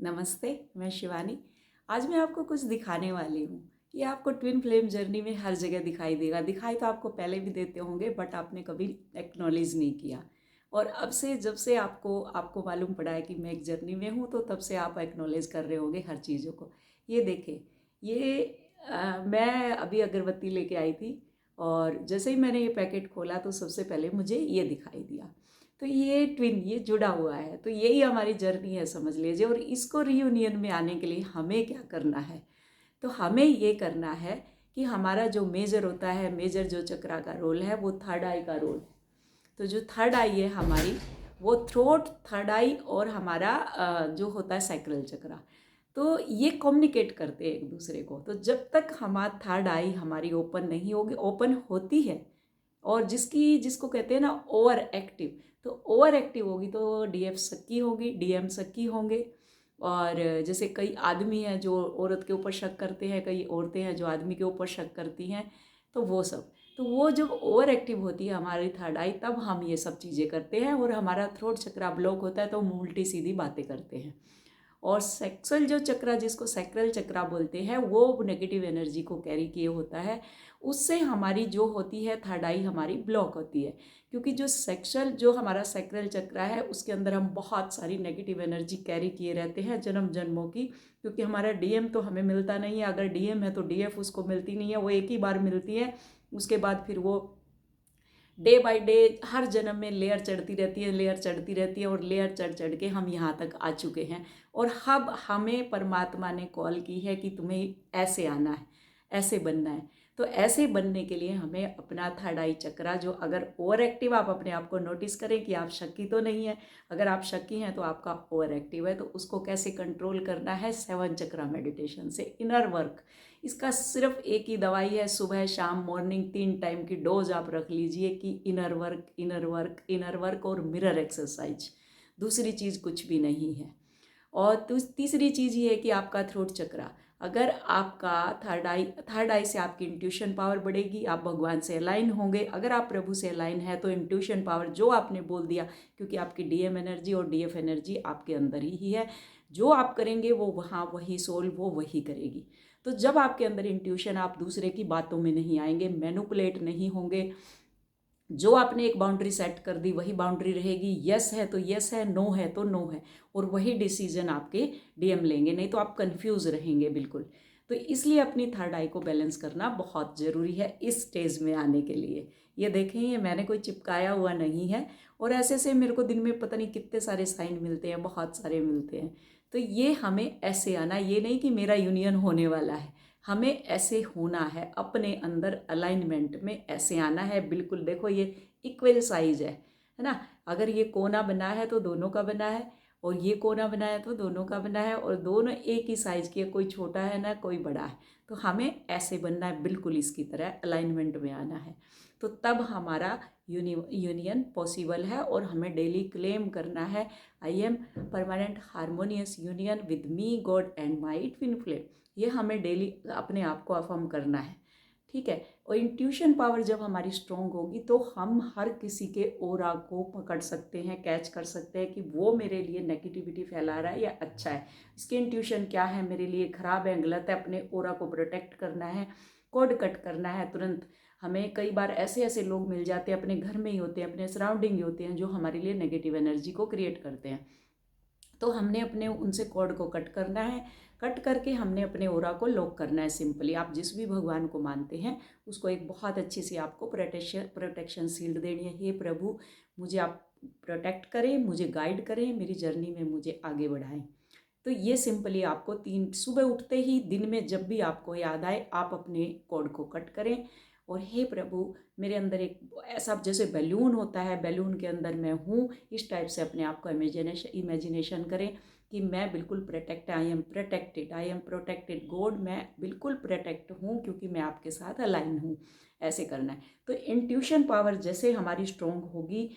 नमस्ते, मैं शिवानी। आज मैं आपको कुछ दिखाने वाली हूँ। ये आपको ट्विन फ्लेम जर्नी में हर जगह दिखाई देगा। दिखाई तो आपको पहले भी देते होंगे, बट आपने कभी एक्नॉलेज नहीं किया। और अब से जब से आपको आपको मालूम पड़ा है कि मैं एक जर्नी में हूँ, तो तब से आप एक्नॉलेज कर रहे होंगे हर चीज़ों को। ये देखें, ये मैं अभी अगरबत्ती लेके आई थी, और जैसे ही मैंने ये पैकेट खोला तो सबसे पहले मुझे ये दिखाई दिया। तो ये ट्विन, ये जुड़ा हुआ है, तो यही हमारी जर्नी है समझ लीजिए। और इसको रीयूनियन में आने के लिए हमें क्या करना है? तो हमें ये करना है कि हमारा जो मेजर होता है, मेजर जो चक्रा का रोल है, वो थर्ड आई का रोल है। तो जो थर्ड आई है हमारी, वो थ्रोट, थर्ड आई और हमारा जो होता है सैक्रल चक्रा, तो ये कम्युनिकेट करते हैं एक दूसरे को। तो जब तक हमारा थर्ड आई हमारी ओपन नहीं होगी, ओपन होती है, और जिसको कहते हैं ना ओवर एक्टिव, तो ओवर एक्टिव होगी तो डीएफ सक्की होगी, डीएम सक्की होंगे। और जैसे कई आदमी हैं जो औरत के ऊपर शक करते हैं, कई औरतें हैं जो आदमी के ऊपर शक करती हैं, तो वो सब, तो वो जब ओवर एक्टिव होती है हमारी थर्ड आई, तब हम ये सब चीज़ें करते हैं। और हमारा थ्रोट चक्रा ब्लॉक होता है तो हम उल्टी सीधी बातें करते हैं। और सेक्सुअल जो चक्रा, जिसको सैक्रल चक्रा बोलते हैं, वो नेगेटिव एनर्जी को कैरी किए होता है। उससे हमारी जो होती है थर्ड आई हमारी ब्लॉक होती है। क्योंकि जो सेक्सुअल जो हमारा सैक्रल चक्रा है, उसके अंदर हम बहुत सारी नेगेटिव एनर्जी कैरी किए रहते हैं जन्म जन्मों की। क्योंकि हमारा डीएम तो हमें मिलता नहीं है, अगर डीएम है तो डीएफ उसको मिलती नहीं है, वो एक ही बार मिलती है। उसके बाद फिर वो डे बाय डे हर जन्म में लेयर चढ़ती रहती है, लेयर चढ़ती रहती है, और लेयर चढ़ चढ़ के हम यहाँ तक आ चुके हैं। और अब हमें परमात्मा ने कॉल की है कि तुम्हें ऐसे आना है, ऐसे बनना है। तो ऐसे बनने के लिए हमें अपना थर्ड आई चक्रा, जो अगर ओवर एक्टिव, आप अपने आप को नोटिस करें कि आप शक्की तो नहीं है। अगर आप शक्की हैं तो आपका ओवर एक्टिव है, तो उसको कैसे कंट्रोल करना है? 7 चक्रा मेडिटेशन से, इनर वर्क। इसका सिर्फ एक ही दवाई है, सुबह शाम मॉर्निंग 3 टाइम की डोज आप रख लीजिए कि inner work, inner work, inner work और मिरर एक्सरसाइज। दूसरी चीज़ कुछ भी नहीं है। और तीसरी चीज़ ये है कि आपका थ्रोट चक्रा, अगर आपका थर्ड आई से आपकी इंट्यूशन पावर बढ़ेगी, आप भगवान से अलाइन होंगे। अगर आप प्रभु से अलाइन है तो इंट्यूशन पावर, जो आपने बोल दिया, क्योंकि आपकी डीएम एनर्जी और डीएफ एनर्जी आपके अंदर ही है, जो आप करेंगे वो वहाँ वही सोल वो वही करेगी। तो जब आपके अंदर इंट्यूशन, आप दूसरे की बातों में नहीं आएंगे, मैनुपुलेट नहीं होंगे। जो आपने एक बाउंड्री सेट कर दी वही बाउंड्री रहेगी। यस है तो यस है, नो है तो नो है, और वही डिसीजन आपके डीएम लेंगे, नहीं तो आप कंफ्यूज रहेंगे बिल्कुल। तो इसलिए अपनी थर्ड आई को बैलेंस करना बहुत ज़रूरी है इस स्टेज में आने के लिए। ये देखें, ये मैंने कोई चिपकाया हुआ नहीं है, और ऐसे से मेरे को दिन में पता नहीं कितने सारे साइन मिलते हैं, बहुत सारे मिलते हैं। तो ये हमें ऐसे आना, ये नहीं कि मेरा यूनियन होने वाला है, हमें ऐसे होना है, अपने अंदर अलाइनमेंट में ऐसे आना है। बिल्कुल देखो, ये इक्वल साइज है ना। अगर ये कोना बना है तो दोनों का बना है, और ये कोना बना है तो दोनों का बना है, और दोनों एक ही साइज की है, कोई छोटा है ना कोई बड़ा है। तो हमें ऐसे बनना है, बिल्कुल इसकी तरह अलाइनमेंट में आना है। तो तब हमारा यूनियन पॉसिबल है। और हमें डेली क्लेम करना है, I am permanent harmonious union with me God and my twin flame. ये हमें डेली अपने आप को अफर्म करना है, ठीक है। और इंट्यूशन पावर जब हमारी स्ट्रॉन्ग होगी तो हम हर किसी के ओरा को पकड़ सकते हैं, कैच कर सकते हैं कि वो मेरे लिए नेगेटिविटी फैला रहा है या अच्छा है, इसकी इंट्यूशन क्या है, मेरे लिए खराब है, गलत है। अपने ओरा को प्रोटेक्ट करना है, कोड कट करना है तुरंत। हमें कई बार ऐसे ऐसे लोग मिल जाते हैं, अपने घर में ही होते हैं, अपने सराउंडिंग ही होते हैं, जो हमारे लिए नेगेटिव एनर्जी को क्रिएट करते हैं। तो हमने अपने उनसे कॉर्ड को कट करना है। कट करके हमने अपने ओरा को लॉक करना है। सिंपली आप जिस भी भगवान को मानते हैं उसको एक बहुत अच्छी सी आपको प्रोटेक्शन शील्ड देनी है। हे प्रभु, मुझे आप प्रोटेक्ट करें, मुझे गाइड करें, मेरी जर्नी में मुझे आगे बढ़ाएं। तो ये सिंपली आपको सुबह उठते ही, दिन में जब भी आपको याद आए, आप अपने कॉर्ड को कट करें। और हे प्रभु, मेरे अंदर एक ऐसा जैसे बैलून होता है, बैलून के अंदर मैं हूँ, इस टाइप से अपने आप को इमेजिनेशन करें कि मैं बिल्कुल protect, I am protected, I am protected God, मैं बिल्कुल प्रोटेक्ट हूँ क्योंकि मैं आपके साथ अलाइन हूँ। ऐसे करना है। तो इंट्यूशन पावर जैसे हमारी स्ट्रॉन्ग होगी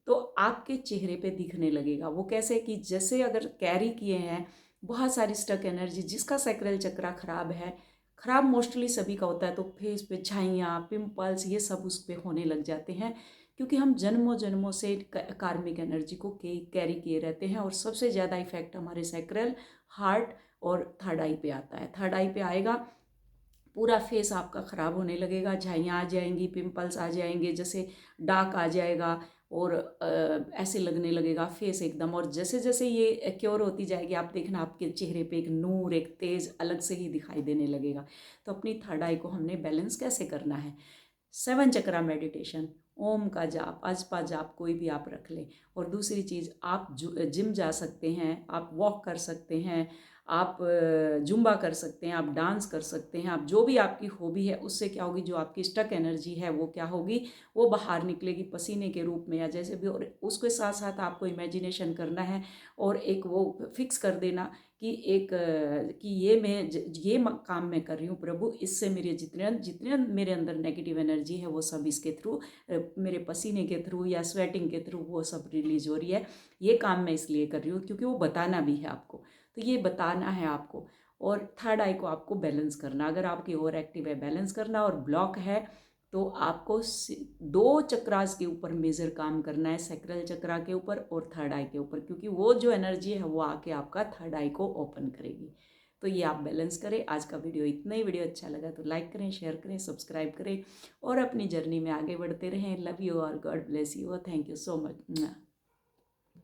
तो आपके चेहरे पे दिखने लगेगा। वो कैसे? कि जैसे अगर कैरी किए हैं बहुत सारी स्टक एनर्जी, जिसका सैक्रल चक्रा खराब है, खराब मोस्टली सभी का होता है, तो फेस पे झाइयाँ, पिंपल्स, ये सब उस पर होने लग जाते हैं। क्योंकि हम जन्मों जन्मों से कार्मिक एनर्जी को कैरी किए रहते हैं। और सबसे ज़्यादा इफेक्ट हमारे सैक्रल, हार्ट और थर्ड आई पे आता है। थर्ड आई पे आएगा, पूरा फेस आपका ख़राब होने लगेगा, झाइयाँ आ जाएंगी, पिंपल्स आ जाएंगे, जैसे डार्क आ जाएगा और ऐसे लगने लगेगा फेस एकदम। और जैसे जैसे ये क्योर होती जाएगी आप देखना आपके चेहरे पे एक नूर, एक तेज अलग से ही दिखाई देने लगेगा। तो अपनी थर्ड आई को हमने बैलेंस कैसे करना है? 7 चक्रा मेडिटेशन, ओम का जाप, अजपा जाप कोई भी आप रख लें। और दूसरी चीज़, आप जिम जा सकते हैं, आप वॉक कर सकते हैं, आप जुम्बा कर सकते हैं, आप डांस कर सकते हैं, आप जो भी आपकी हॉबी है उससे क्या होगी, जो आपकी स्टक एनर्जी है वो क्या होगी, वो बाहर निकलेगी पसीने के रूप में या जैसे भी। और उसके साथ साथ आपको इमेजिनेशन करना है और एक वो फिक्स कर देना कि कि ये काम मैं कर रही हूँ प्रभु, इससे मेरे जितने जितने मेरे अंदर नेगेटिव एनर्जी है वो सब इसके थ्रू, मेरे पसीने के थ्रू या स्वेटिंग के थ्रू वो सब रिलीज हो रही है। ये काम मैं इसलिए कर रही हूँ क्योंकि वो बताना भी है आपको, तो ये बताना है आपको। और थर्ड आई को आपको बैलेंस करना, अगर आपकी ओवर एक्टिव है बैलेंस करना, और ब्लॉक है तो आपको 2 चक्रास के ऊपर मेजर काम करना है, सैक्रल चक्रा के ऊपर और थर्ड आई के ऊपर, क्योंकि वो जो एनर्जी है वो आके आपका थर्ड आई को ओपन करेगी। तो ये आप बैलेंस करें। आज का वीडियो इतना ही। वीडियो अच्छा लगा तो लाइक करें, शेयर करें, सब्सक्राइब करें और अपनी जर्नी में आगे बढ़ते रहें। लव यू और God bless you. Thank you so much.